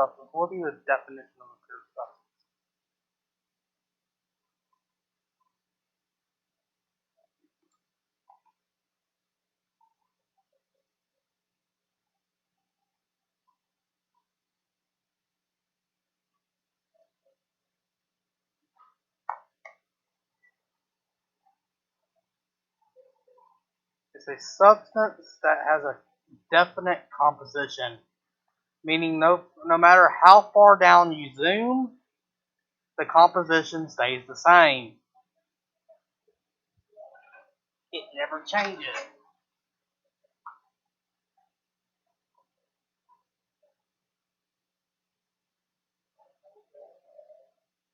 substance? What would be the definition of a pure substance? It's a substance that has a definite composition, meaning no matter how far down you zoom, the composition stays the same. It never changes.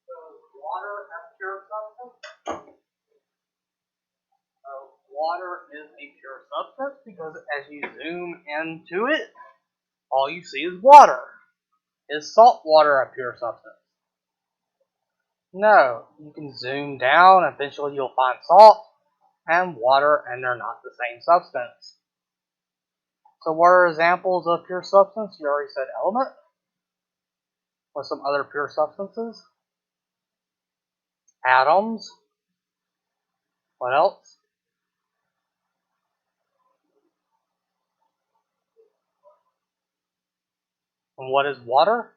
So water as pure substance? Water is a pure substance because as you zoom into it, all you see is water. Is salt water a pure substance? No. You can zoom down, eventually you'll find salt and water, and they're not the same substance. So what are examples of pure substance? You already said element. What's some other pure substances? Atoms. What else? And what is water?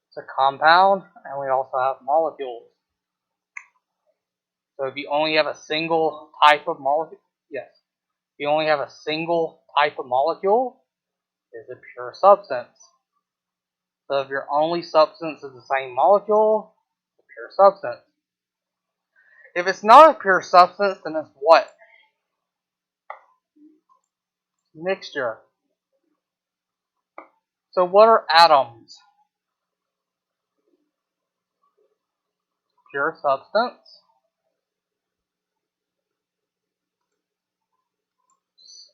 It's a compound, and we also have molecules. So if you only have a single type of molecule, yes, if you only have a single type of molecule, it's a pure substance. So if your only substance is the same molecule, it's a pure substance. If it's not a pure substance, then it's what? Mixture. So what are atoms? Pure substance.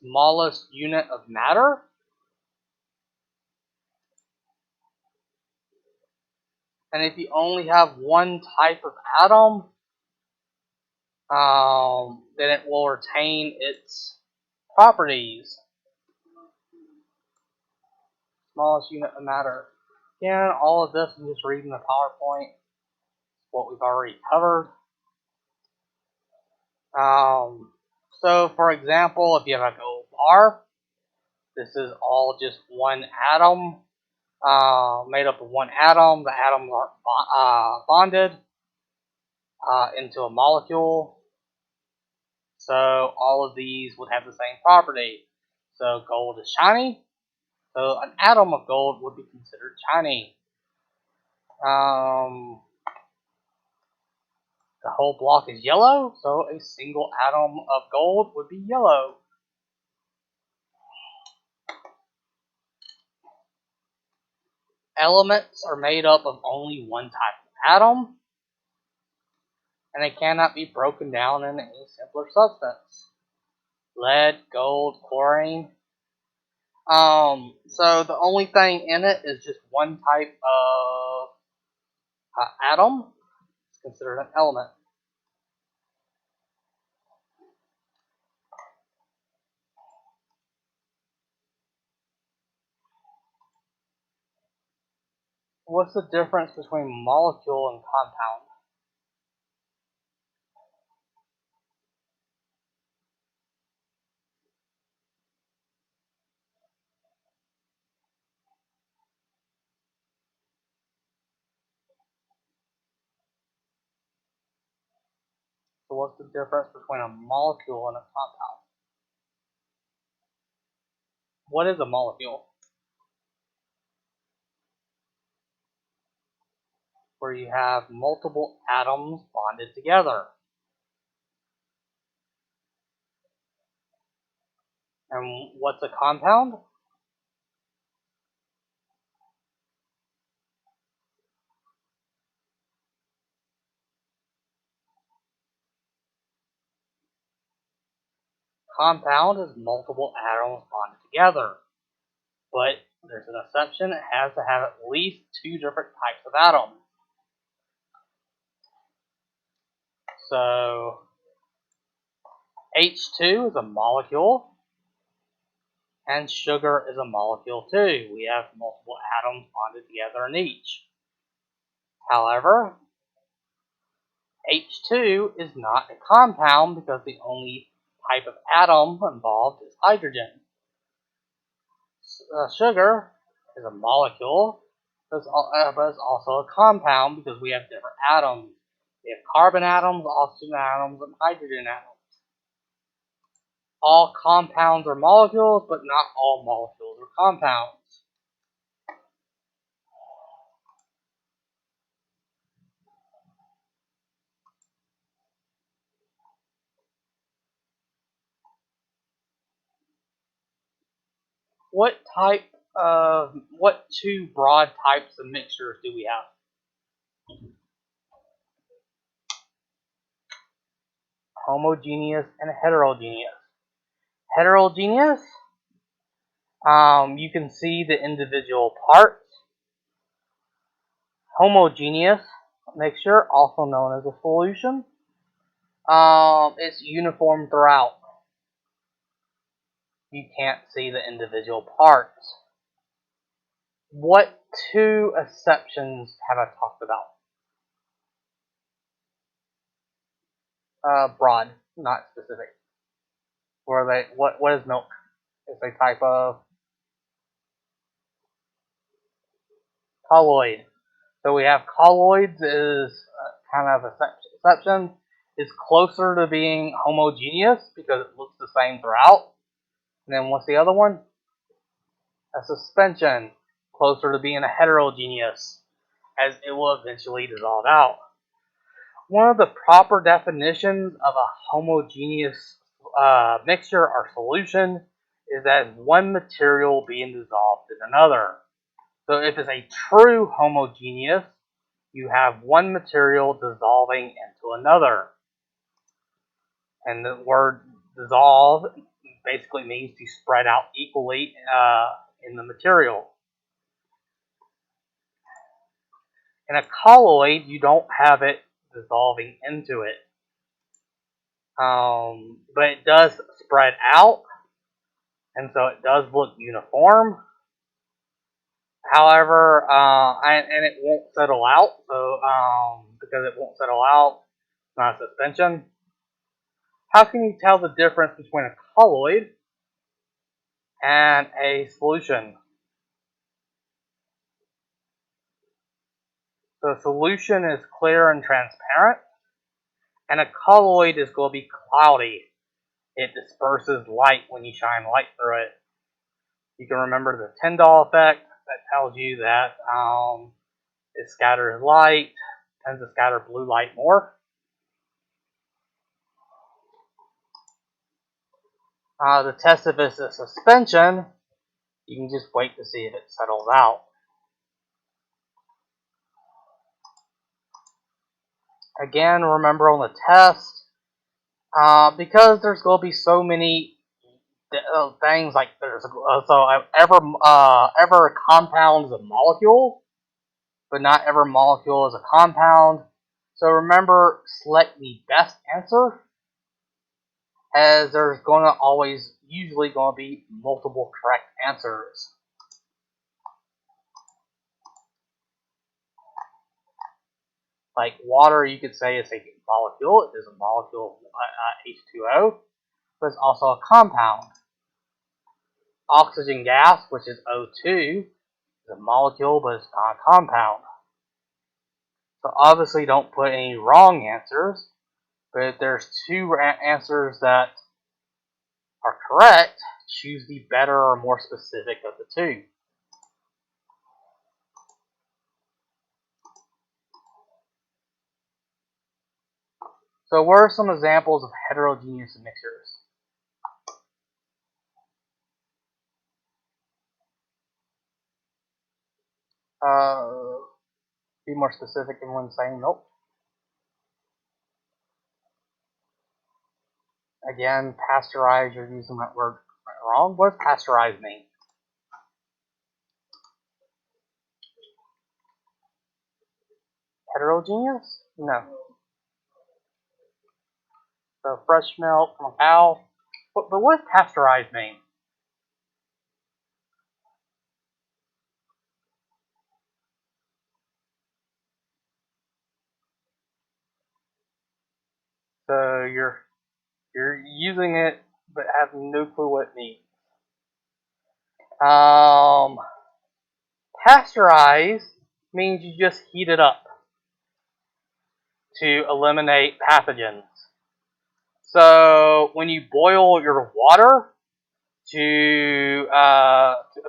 Smallest unit of matter. And if you only have one type of atom, then it will retain its properties. Smallest unit of matter. Again, all of this I'm just reading the PowerPoint. What we've already covered. So for example, if you have a gold bar, this is all just one atom, made up of one atom. The atoms are bonded into a molecule. So all of these would have the same property. So gold is shiny. So an atom of gold would be considered shiny. The whole block is yellow, so a single atom of gold would be yellow. Elements are made up of only one type of atom, and they cannot be broken down into any simpler substance. Lead, gold, chlorine. So the only thing in it is just one type of atom. It's considered an element. What's the difference between molecule and compound? So what's the difference between a molecule and a compound? What is a molecule? Where you have multiple atoms bonded together. And what's a compound? Compound is multiple atoms bonded together. But there's an exception. It has to have at least two different types of atoms. So H2 is a molecule, And sugar is a molecule too. We have multiple atoms bonded together in each. However, H2 is not a compound because the only type of atom involved is hydrogen. Sugar is a molecule, but it's also a compound because we have different atoms. We have carbon atoms, oxygen atoms, and hydrogen atoms. All compounds are molecules, but not all molecules are compounds. What two broad types of mixtures do we have? Homogeneous and heterogeneous. Heterogeneous, you can see the individual parts. Homogeneous mixture, also known as a solution, it's uniform throughout. You can't see the individual parts. What two exceptions have I talked about? Broad, not specific. What is milk? It's a type of colloid. So we have colloids is kind of an exception. It's closer to being homogeneous because it looks the same throughout. And then what's the other one? A suspension, closer to being a heterogeneous, as it will eventually dissolve out. One of the proper definitions of a homogeneous mixture or solution is that one material being dissolved in another. So if it's a true homogeneous, you have one material dissolving into another. And the word dissolve basically means to spread out equally in the material. In a colloid, you don't have it dissolving into it. But it does spread out, and so it does look uniform. However, and it won't settle out, so because it won't settle out, it's not a suspension. How can you tell the difference between a colloid and a solution? So a solution is clear and transparent, and a colloid is going to be cloudy. It disperses light when you shine light through it. You can remember the Tyndall effect that tells you that it scatters light, tends to scatter blue light more. The test if it's a suspension, you can just wait to see if it settles out. Again, remember on the test, because there's going to be so many things like there's every compound is a molecule, but not every molecule is a compound. So remember, select the best answer, as there's going to usually going to be multiple correct answers. Like water, you could say it's a molecule. It is a molecule of H2O, but it's also a compound. Oxygen gas, which is O2, is a molecule, but it's not a compound. So obviously don't put any wrong answers, but if there's two answers that are correct, choose the better or more specific of the two. So what are some examples of heterogeneous mixtures? Be more specific in when saying milk. Again, pasteurize, you're using that word wrong. What does pasteurize mean? Heterogeneous? No. So fresh milk from a cow. But what does pasteurize mean? So you're using it, but have no clue what it means. Pasteurize means you just heat it up to eliminate pathogens. So when you boil your water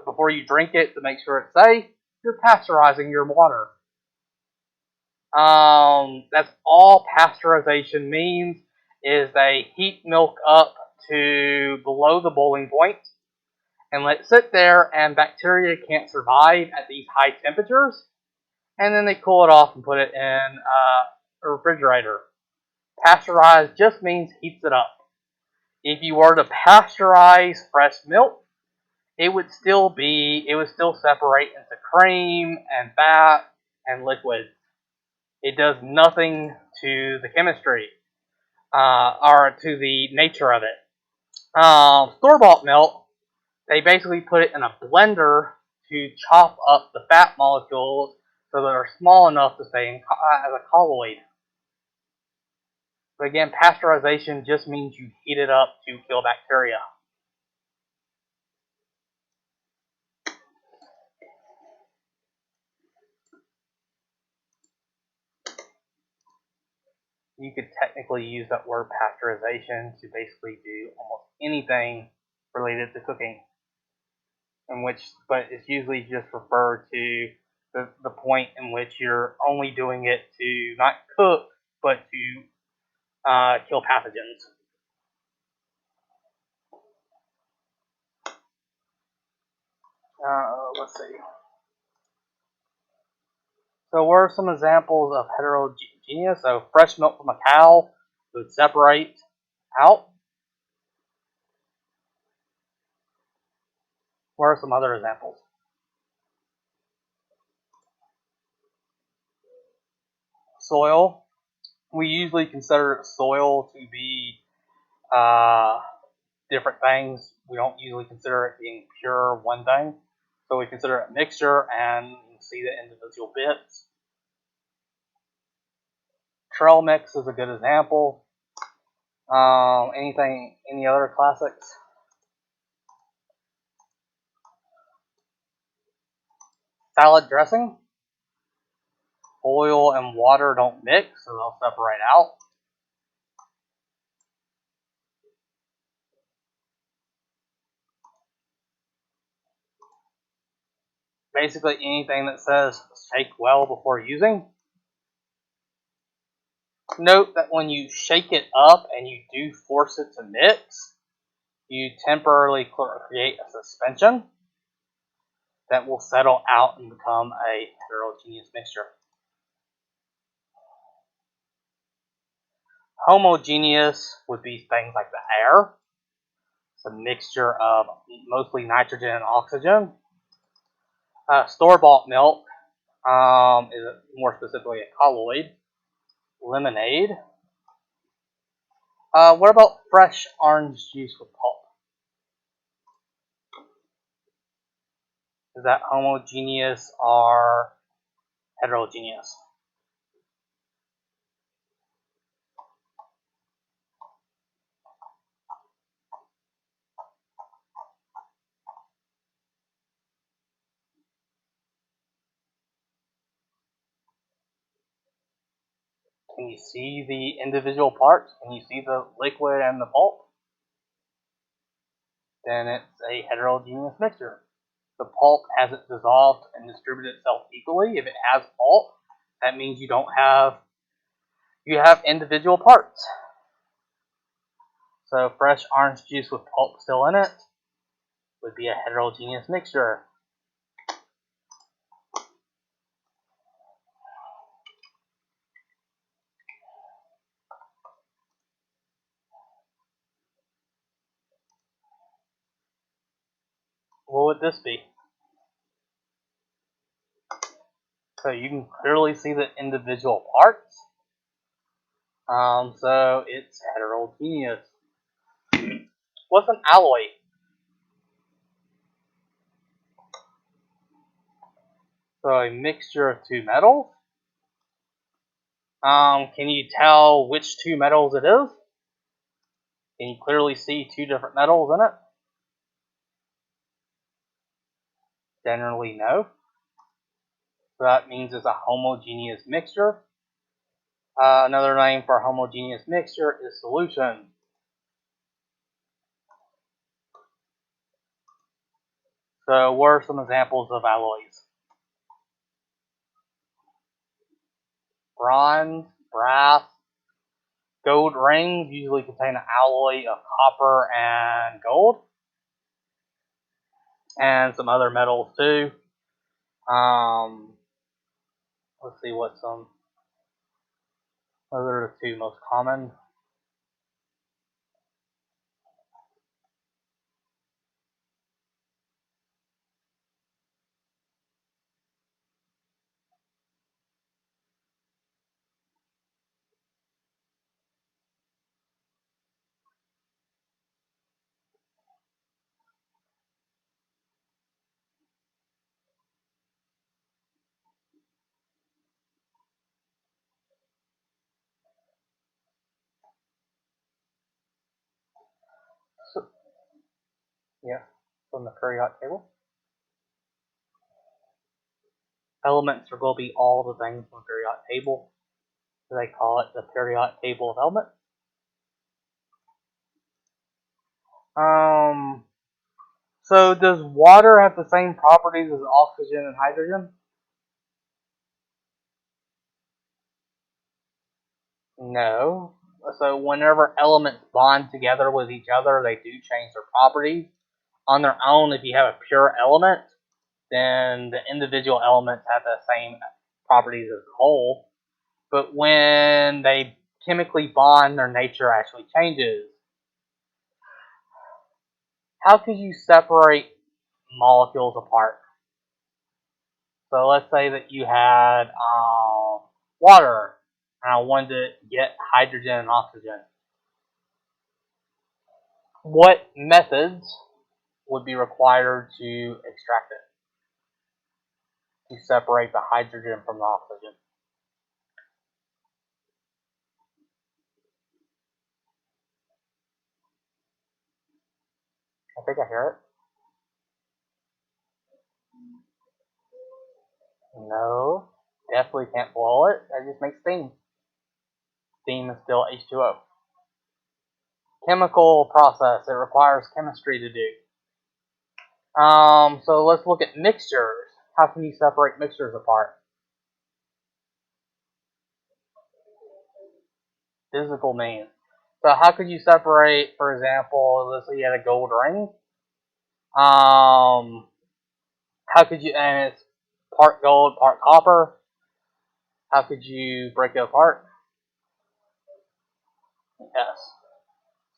before you drink it to make sure it's safe, you're pasteurizing your water. That's all pasteurization means, is they heat milk up to below the boiling point and let it sit there, and bacteria can't survive at these high temperatures, and then they cool it off and put it in a refrigerator. Pasteurize just means heats it up. If you were to pasteurize fresh milk, it would still separate into cream and fat and liquid. It does nothing to the chemistry or to the nature of it. Store-bought milk, they basically put it in a blender to chop up the fat molecules so they're small enough to stay as a colloid. But again, pasteurization just means you heat it up to kill bacteria. You could technically use that word pasteurization to basically do almost anything related to cooking, but it's usually just referred to the point in which you're only doing it to not cook, but to kill pathogens. Let's see. So what are some examples of heterogeneous? So fresh milk from a cow would separate out. What are some other examples? Soil. We usually consider soil to be different things. We don't usually consider it being pure one thing. So we consider it a mixture, and you can see the individual bits. Trail mix is a good example. Any other classics? Salad dressing. Oil and water don't mix, so they'll separate out. Basically anything that says shake well before using. Note that when you shake it up and you do force it to mix, you temporarily create a suspension that will settle out and become a heterogeneous mixture. Homogeneous would be things like the air. It's a mixture of mostly nitrogen and oxygen. Store-bought milk is more specifically a colloid. Lemonade. What about fresh orange juice with pulp? Is that homogeneous or heterogeneous? Can you see the individual parts? Can you see the liquid and the pulp? Then it's a heterogeneous mixture. The pulp hasn't dissolved and distributed itself equally. If it has pulp, that means you have individual parts. So fresh orange juice with pulp still in it would be a heterogeneous mixture. What would this be? So you can clearly see the individual parts. So it's heterogeneous. What's an alloy? So a mixture of two metals. Can you tell which two metals it is? Can you clearly see two different metals in it? Generally, no. So that means it's a homogeneous mixture. Another name for a homogeneous mixture is solution. So what are some examples of alloys? Bronze, brass, gold rings usually contain an alloy of copper and gold, and some other metals too. Let's see what some. Those are the two most common. So, yeah, from the periodic table. Elements are going to be all the things from the periodic table. So they call it the periodic table of elements. So does water have the same properties as oxygen and hydrogen? No. So whenever elements bond together with each other, they do change their properties. On their own, if you have a pure element, then the individual elements have the same properties as a whole. But when they chemically bond, their nature actually changes. How could you separate molecules apart? So let's say that you had water, and I wanted to get hydrogen and oxygen. What methods would be required to extract it, to separate the hydrogen from the oxygen? I think I hear it. No, definitely can't boil it. That just makes steam. Steam is still H2O. Chemical process. It requires chemistry to do. So let's look at mixtures. How can you separate mixtures apart? Physical means. So how could you separate, for example, let's say you had a gold ring. How could you, and it's part gold, part copper. How could you break it apart? Yes.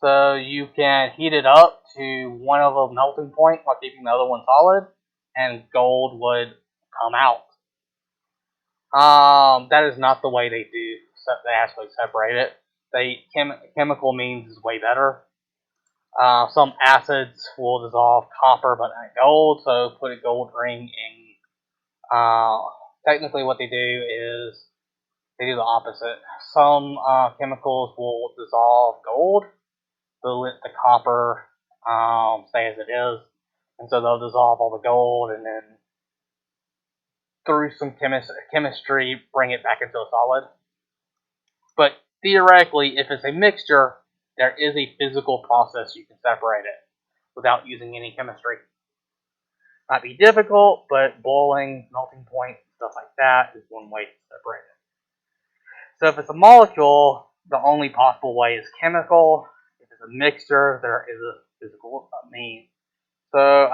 So you can heat it up to one of a melting point while keeping the other one solid, and gold would come out. That is not the way they do. They actually separate it. Chemical means is way better. Some acids will dissolve copper but not gold, so put a gold ring in. Technically, what they do is they do the opposite. Some chemicals will dissolve gold, but let the copper stay as it is, and so they'll dissolve all the gold and then through some chemistry bring it back into a solid. But theoretically, if it's a mixture, there is a physical process you can separate it without using any chemistry. Might be difficult, but boiling, melting point, stuff like that is one way to separate it. So if it's a molecule, the only possible way is chemical. If it's a mixture, there is a physical means. So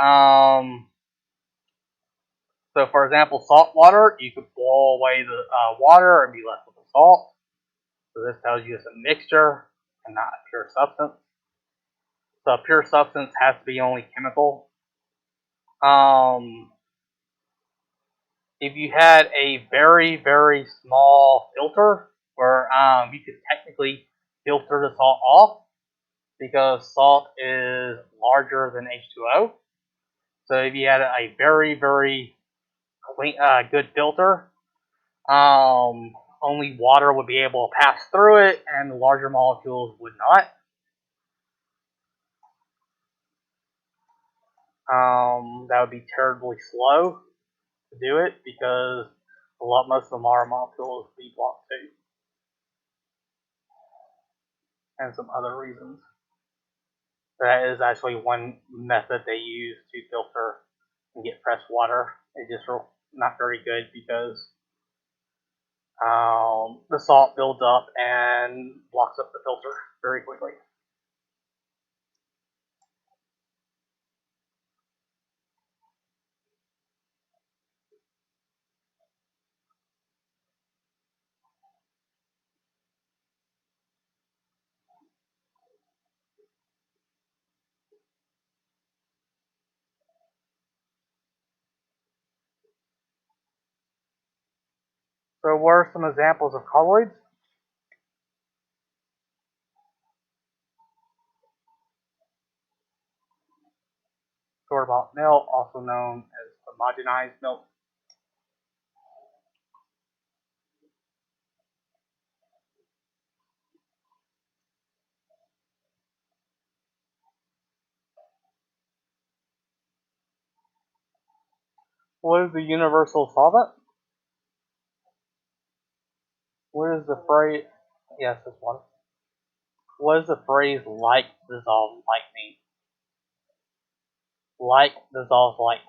for example, salt water, you could boil away the water and be left with the salt. So this tells you it's a mixture and not a pure substance. So a pure substance has to be only chemical. If you had a very, very small filter where you could technically filter the salt off because salt is larger than H2O. So if you had a very, very clean, good filter, only water would be able to pass through it, and the larger molecules would not. That would be terribly slow to do it because most of the water molecules would be blocked too, and some other reasons. That is actually one method they use to filter and get fresh water. It's just not very good because the salt builds up and blocks up the filter very quickly. So what are some examples of colloids? Store-bought milk, also known as homogenized milk. What is the universal solvent? What is the phrase? Yes, it's water. What does the phrase "like dissolves like" mean? Like dissolves like.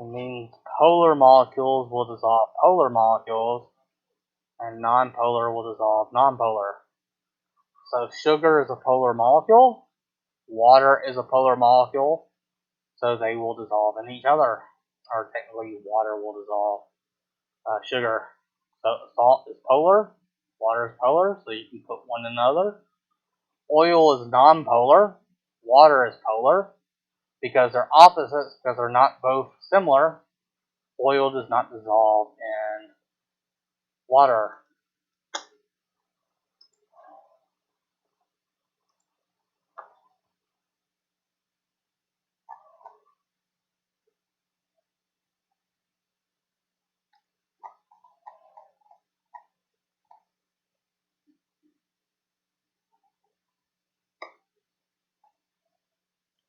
It means polar molecules will dissolve polar molecules, and nonpolar will dissolve nonpolar. So sugar is a polar molecule, water is a polar molecule, so they will dissolve in each other. Or technically, water will dissolve sugar. So salt is polar, water is polar, so you can put one in another. Oil is nonpolar, water is polar, because they're opposites, because they're not both similar. Oil does not dissolve in water.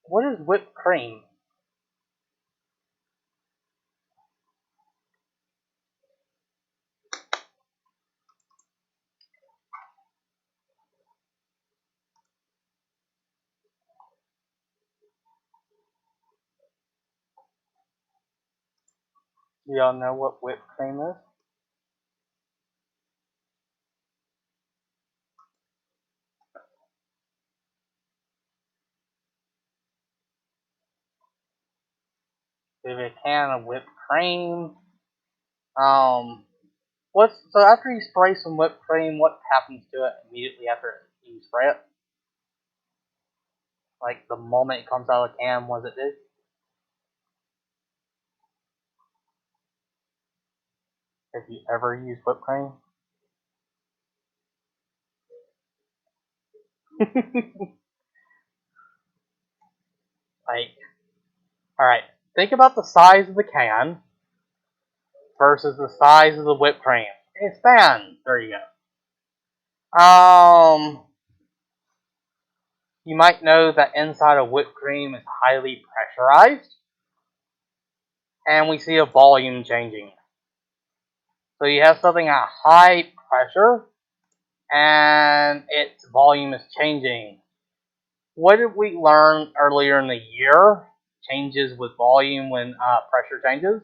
What is whipped cream? Do y'all know what whipped cream is? If a can of whipped cream. So after you spray some whipped cream, what happens to it immediately after you spray it? Like the moment it comes out of the can, what does it do? Have you ever used whipped cream? Like, alright, think about the size of the can versus the size of the whipped cream. Expand. There you go. You might know that inside of whipped cream is highly pressurized, and we see a volume changing. So you have something at high pressure, and its volume is changing. What did we learn earlier in the year? Changes with volume when pressure changes?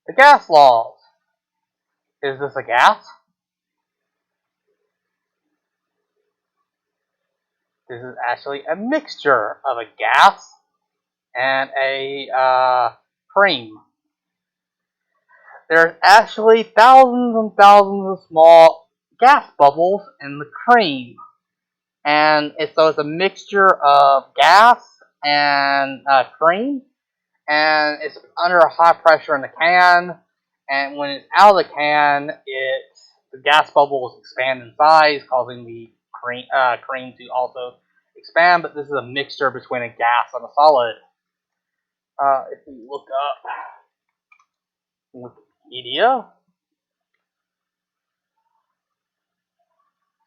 The gas laws. Is this a gas? This is actually a mixture of a gas and a cream. There's actually thousands and thousands of small gas bubbles in the cream. And so it's a mixture of gas and cream. and it's under high pressure in the can. And when it's out of the can, the gas bubbles expand in size, causing the cream to also expand. But this is a mixture between a gas and a solid. If we look up Wikipedia,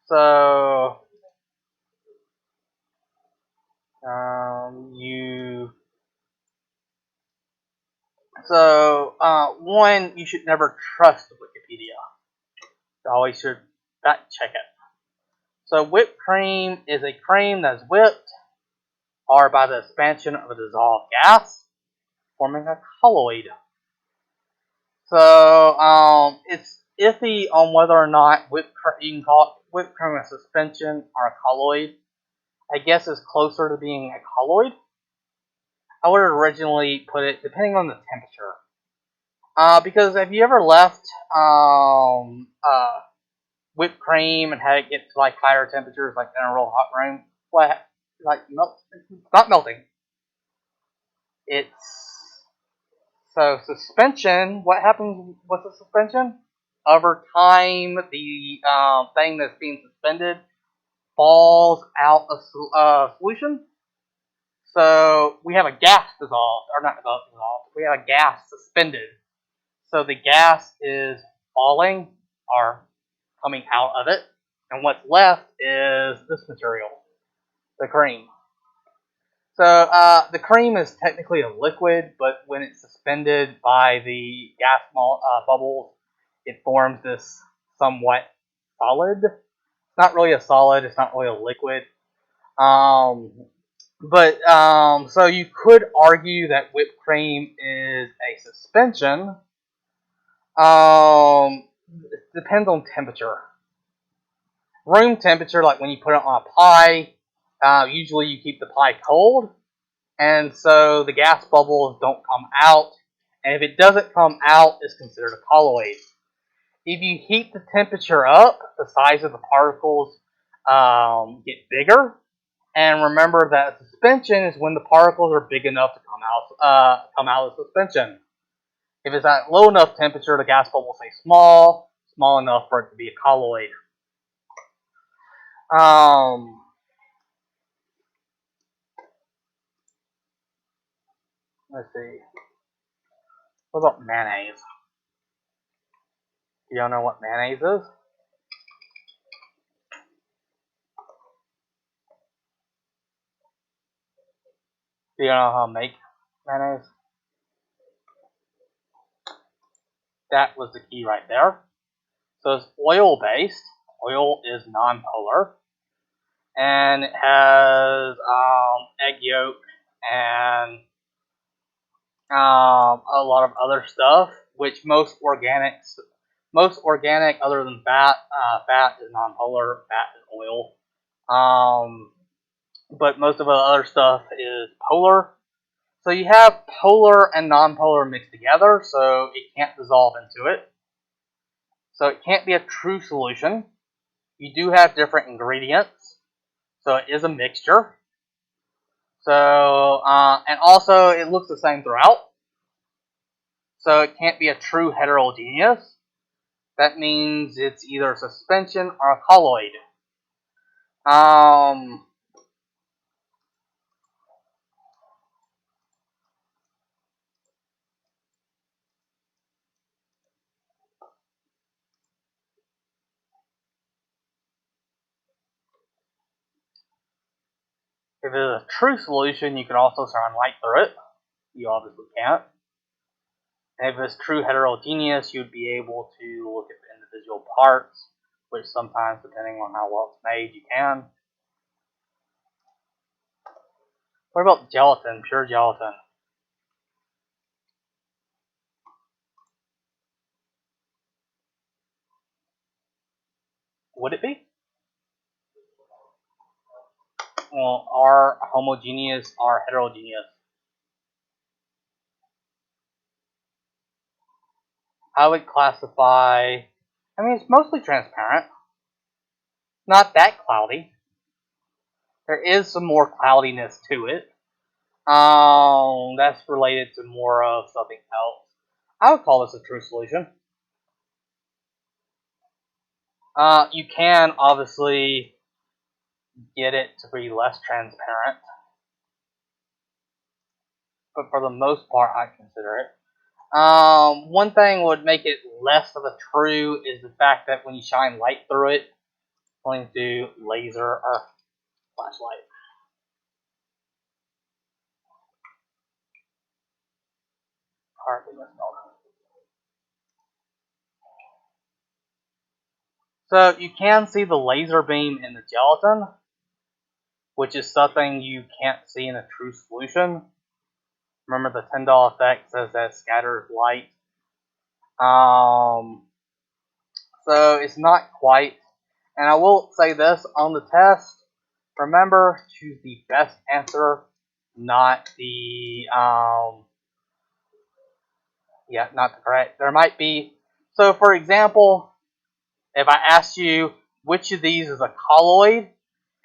so one, you should never trust Wikipedia. You always should fact check it. So whipped cream is a cream that is whipped or by the expansion of a dissolved gas, forming a colloid. So it's iffy on whether or not you can call it whipped cream a suspension or a colloid. I guess it's closer to being a colloid. I would originally put it depending on the temperature. Because have you ever left whipped cream and had it get to like higher temperatures, like in a real hot room? What, like melts? It's not melting. It's so suspension. What happens with the suspension? Over time, the thing that's being suspended falls out of solution. So we have a gas dissolved, or not dissolved. We have a gas suspended. So the gas is falling or coming out of it, and what's left is this material, the cream. So the cream is technically a liquid, but when it's suspended by the gas bubbles, it forms this somewhat solid. It's not really a solid. It's not really a liquid. So you could argue that whipped cream is a suspension. It depends on temperature. Room temperature, like when you put it on a pie, usually you keep the pie cold, and so the gas bubbles don't come out. And if it doesn't come out, it's considered a colloid. If you heat the temperature up, the size of the particles get bigger. And remember that suspension is when the particles are big enough to come out of suspension. If it's at low enough temperature, the gas bubbles stay small enough for it to be a colloid. Let's see. What about mayonnaise? Do y'all know what mayonnaise is? Do you know how to make mayonnaise? That was the key right there. So it's oil-based. Oil is nonpolar. And it has egg yolk and a lot of other stuff, which most organic other than fat is nonpolar, fat is oil. But most of the other stuff is polar. So you have polar and nonpolar mixed together, so it can't dissolve into it. So it can't be a true solution. You do have different ingredients, so it is a mixture. So, and also it looks the same throughout. So it can't be a true heterogeneous. That means it's either a suspension or a colloid. If it's a true solution, you can also shine light through it. You obviously can't. And if it's true heterogeneous, you'd be able to look at the individual parts, which sometimes, depending on how well it's made, you can. What about gelatin, pure gelatin? Would it be? Well, are homogeneous or heterogeneous? I would classify, I mean, it's mostly transparent. Not that cloudy. There is some more cloudiness to it. That's related to more of something else. I would call this a true solution. You can obviously get it to be less transparent, but for the most part, I consider it. One thing would make it less of a true is the fact that when you shine light through it, going to laser or flashlight. Hardly misspelled. So you can see the laser beam in the gelatin, which is something you can't see in a true solution. Remember the Tyndall effect says that scatters light. So it's not quite. And I will say this on the test. Remember, choose the best answer, not the not the correct. There might be. So for example, if I asked you which of these is a colloid,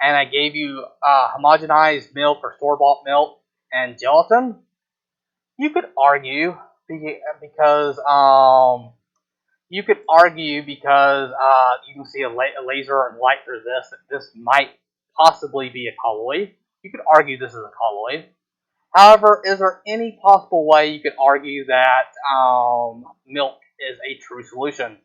and I gave you homogenized milk or store-bought milk and gelatin, you could argue because you can see a laser and light through this. That this might possibly be a colloid. You could argue this is a colloid. However, is there any possible way you could argue that milk is a true solution?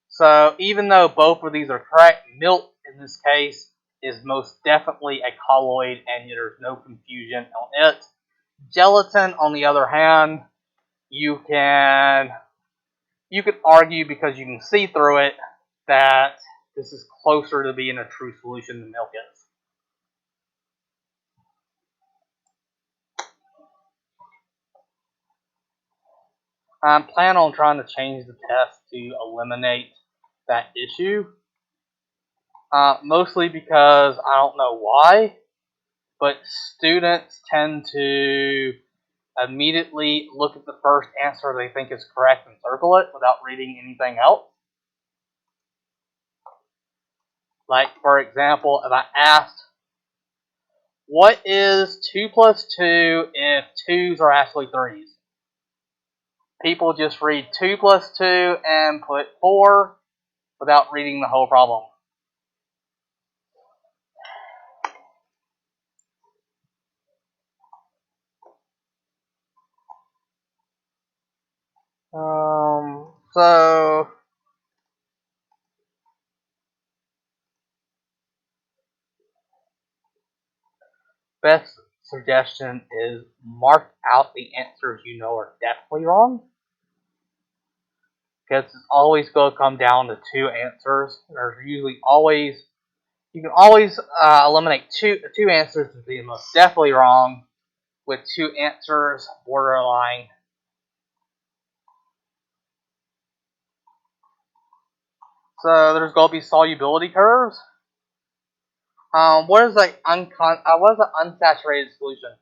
So even though both of these are correct, milk in this case is most definitely a colloid, and there's no confusion on it. Gelatin, on the other hand, you could argue because you can see through it that this is closer to being a true solution than milk is. I plan on trying to change the test to eliminate that issue. Mostly because I don't know why, but students tend to immediately look at the first answer they think is correct and circle it without reading anything else. Like, for example, if I asked, what is 2 plus 2 if 2's are actually 3's? People just read 2 plus 2 and put 4 without reading the whole problem. So best suggestion is mark out the answers you know are definitely wrong. Because it's always going to come down to two answers. There's usually always, you can always eliminate two answers as being most definitely wrong, with two answers borderline. So there's going to be solubility curves. What is an unsaturated solution?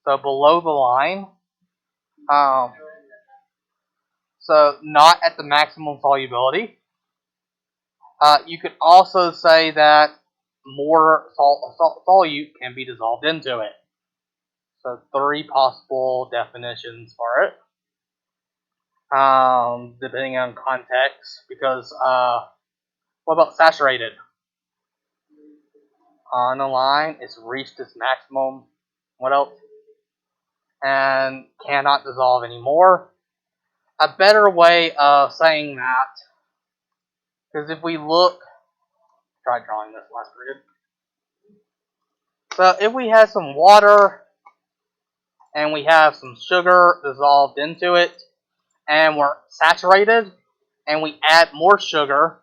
So below the line. So not at the maximum solubility. You could also say that more solute can be dissolved into it. So 3 possible definitions for it, depending on context. Because what about saturated? On the line, it's reached its maximum. What else? And cannot dissolve anymore. A better way of saying that, because if we look, try drawing this last period. So if we have some water and we have some sugar dissolved into it, and we're saturated, and we add more sugar,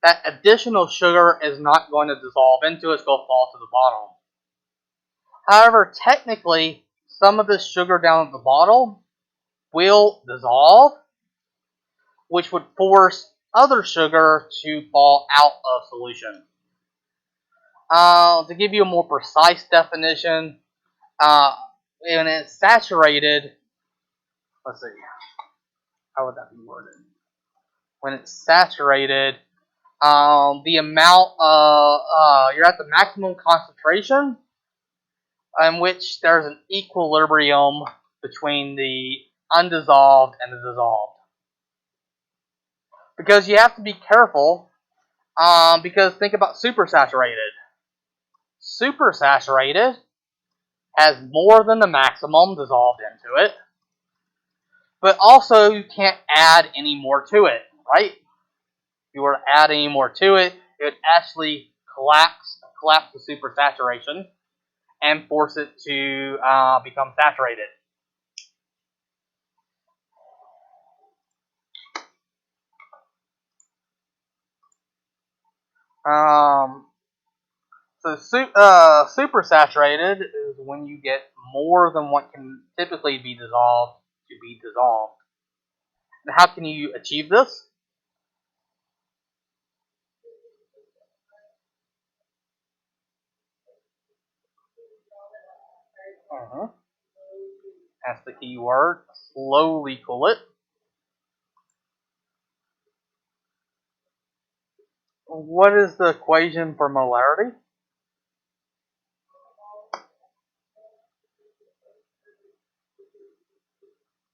that additional sugar is not going to dissolve into it, it's going to fall to the bottom. However, technically, some of this sugar down at the bottom will dissolve, which would force other sugar to fall out of solution. To give you a more precise definition, when it's saturated, let's see, how would that be worded? When it's saturated, The amount you're at the maximum concentration, in which there's an equilibrium between the undissolved and the dissolved. Because you have to be careful, because think about supersaturated. Supersaturated has more than the maximum dissolved into it, but also you can't add any more to it, right? If you were to add any more to it, it would actually collapse the supersaturation and force it to become saturated. So supersaturated is when you get more than what can typically be dissolved to be dissolved. And how can you achieve this? That's the key word. Slowly cool it. What is the equation for molarity?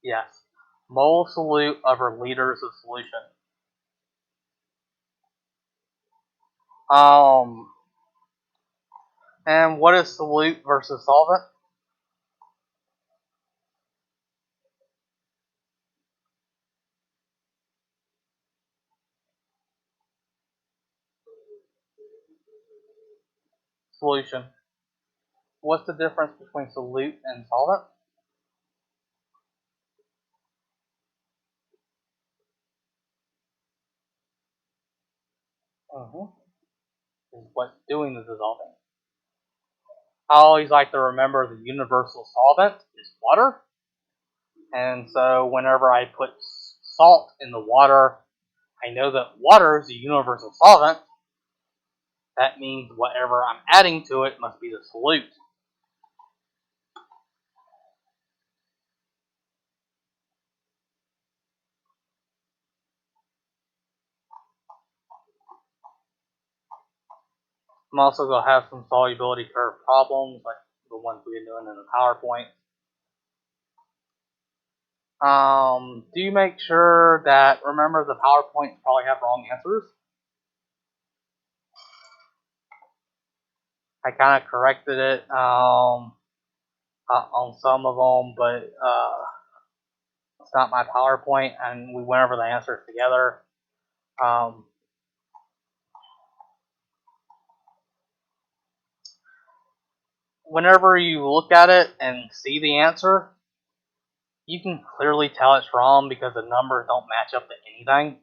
Yes. Mole solute over liters of solution. Um, and what is solute versus solvent? Solution. What's the difference between solute and solvent? Is what's doing the dissolving. I always like to remember the universal solvent is water. And so whenever I put salt in the water, I know that water is a universal solvent. That means whatever I'm adding to it must be the solute. I'm also going to have some solubility curve problems, like the ones we've been doing in the PowerPoint. Do you make sure that, remember the PowerPoint probably have wrong answers? I kind of corrected it on some of them, but it's not my PowerPoint, and we went over the answers together. Whenever you look at it and see the answer, you can clearly tell it's wrong because the numbers don't match up to anything.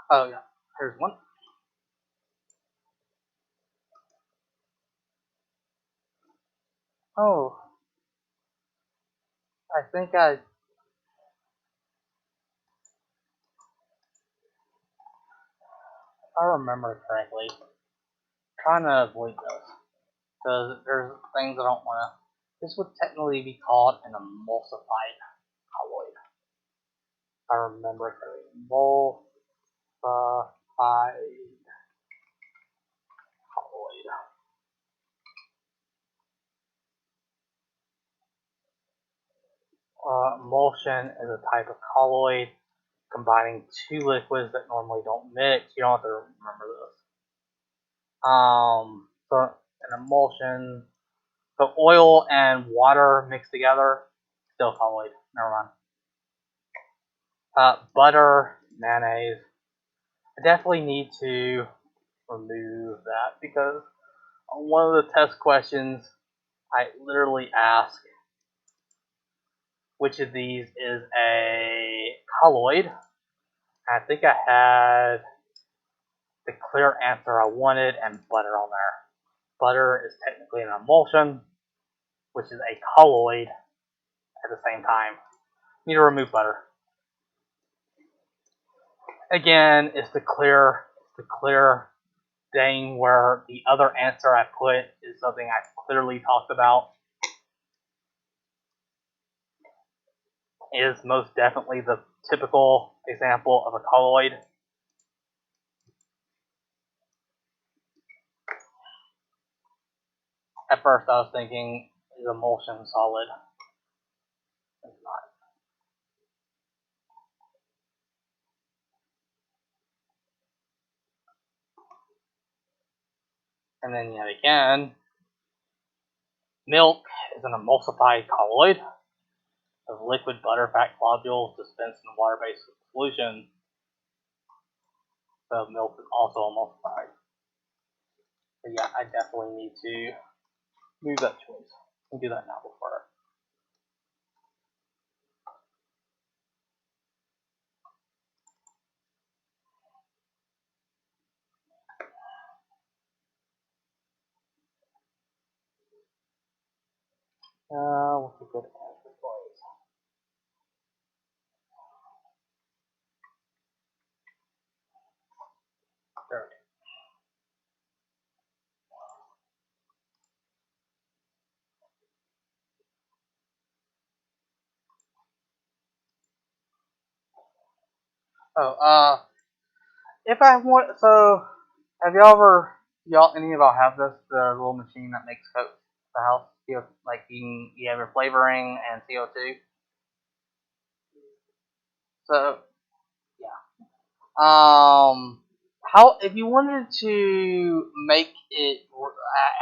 Oh yeah, here's one. Oh, I think I remember correctly. I'm trying to avoid those because there's things I don't want to. This would technically be called an emulsified colloid. I remember correctly. Emulsified colloid. Emulsion is a type of colloid combining two liquids that normally don't mix. You don't have to remember this. So an emulsion, so oil and water mixed together, still colloid. Never mind. Butter, mayonnaise. I definitely need to remove that because on one of the test questions, I literally ask which of these is a colloid. I think I had the clear answer I wanted and butter on there. Butter is technically an emulsion, which is a colloid at the same time. Need to remove butter. Again, it's the clear the clear thing where the other answer I put is something I clearly talked about, is most definitely the typical example of a colloid. At first I was thinking, is emulsion solid? It's not. And then yet again, milk is an emulsified colloid of liquid butterfat globules dispensed in a water-based solution. So milk is also emulsified. But yeah, I definitely need to move that choice and do that now before. What's a good answer choice? There we go. Oh, if I want, so have any of y'all have this, the little machine that makes Coke at the house? Like you have your flavoring and CO2. So yeah. How if you wanted to make it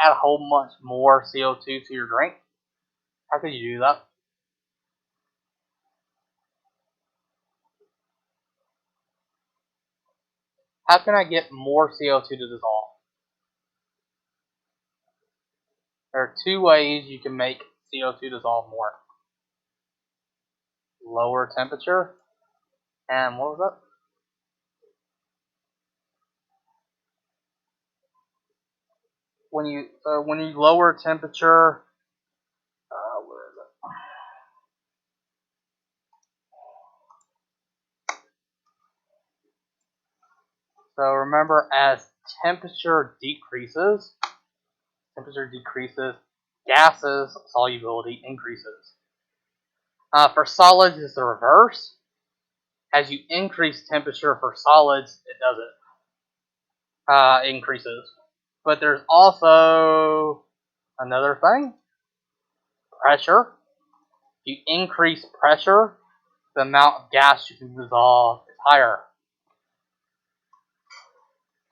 add a whole bunch more CO2 to your drink, how could you do that? How can I get more CO2 to dissolve? There are two ways you can make CO2 dissolve more. Lower temperature, and what was that? When you lower temperature, where is it? So remember, as temperature decreases, gases solubility increases. For solids, it's the reverse. As you increase temperature for solids, it doesn't increases. But there's also another thing: pressure. If you increase pressure, the amount of gas you can dissolve is higher.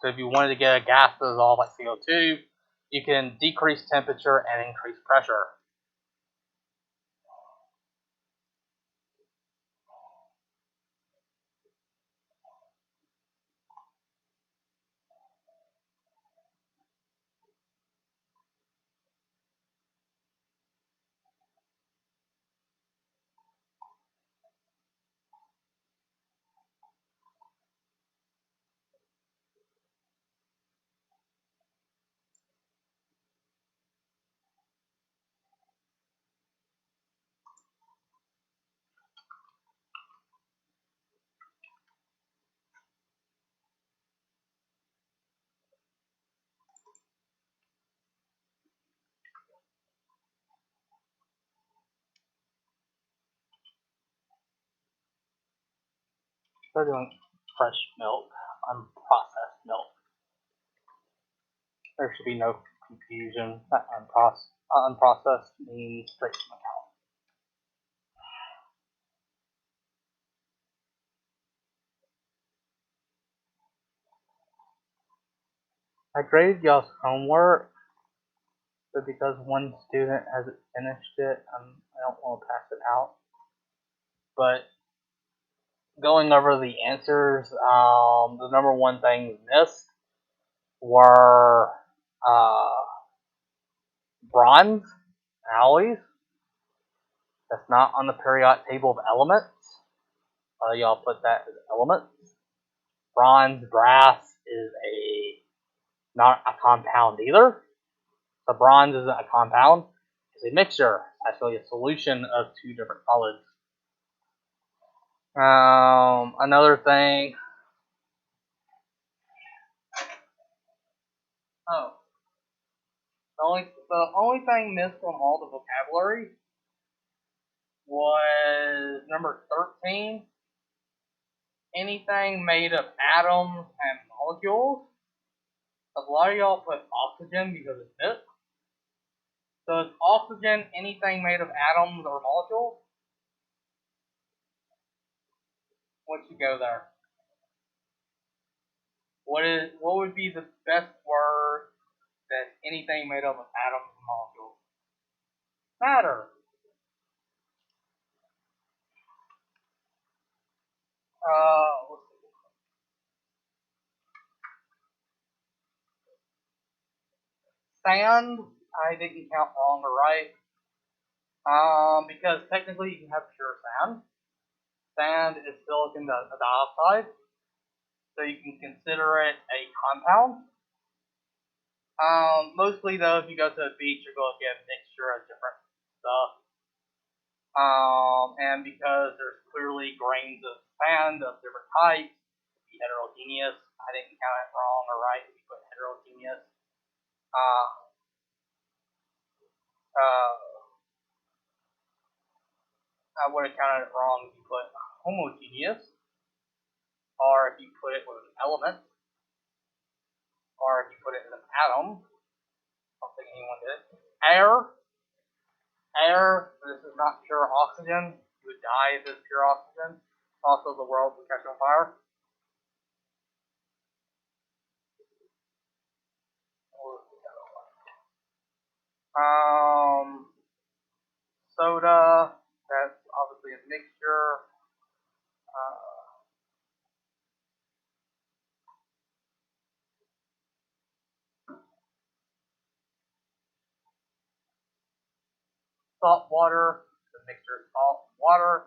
So if you wanted to get a gas to dissolve like CO2, you can decrease temperature and increase pressure. They're doing fresh milk, unprocessed milk. There should be no confusion. That unprocessed means straight from the cow. I graded y'all's homework, but because one student hasn't finished it, I don't want to pass it out. But going over the answers, the number one thing missed were bronze alloys. That's not on the periodic table of elements. Y'all put that as elements. Bronze, brass is not a compound either. So bronze isn't a compound. It's a mixture. It's actually a solution of two different solids. Another thing, Oh, the only thing missed on all the vocabulary was number 13. Anything made of atoms and molecules. A lot of y'all put oxygen because it's missed. So is oxygen anything made of atoms or molecules? What should go there? What would be the best word that anything made up of atoms and molecules? Matter. Let's see. Sand. I didn't count wrong or right. Because technically you can have pure sand. Sand is silicon dioxide, so you can consider it a compound. Mostly though, if you go to a beach, you're going to get a mixture of different stuff. And because there's clearly grains of sand of different types, be heterogeneous. I didn't count it wrong or right if you put heterogeneous. Uh, uh, I would have counted it wrong if you put homogeneous, or if you put it with an element, or if you put it in an atom. I don't think anyone did. Air. Air. This is not pure oxygen. You would die if it's pure oxygen. Also, the world would catch on fire. Soda. That's obviously a mixture. Salt water. The mixture of salt and water.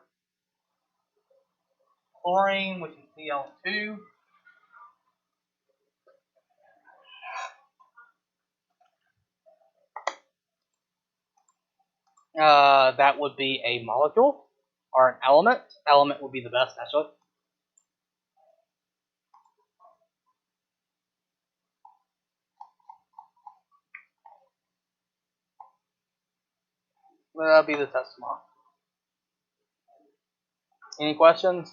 Chlorine, which is Cl2. That would be a molecule or an element. Element would be the best, actually. That'll be the test tomorrow. Any questions?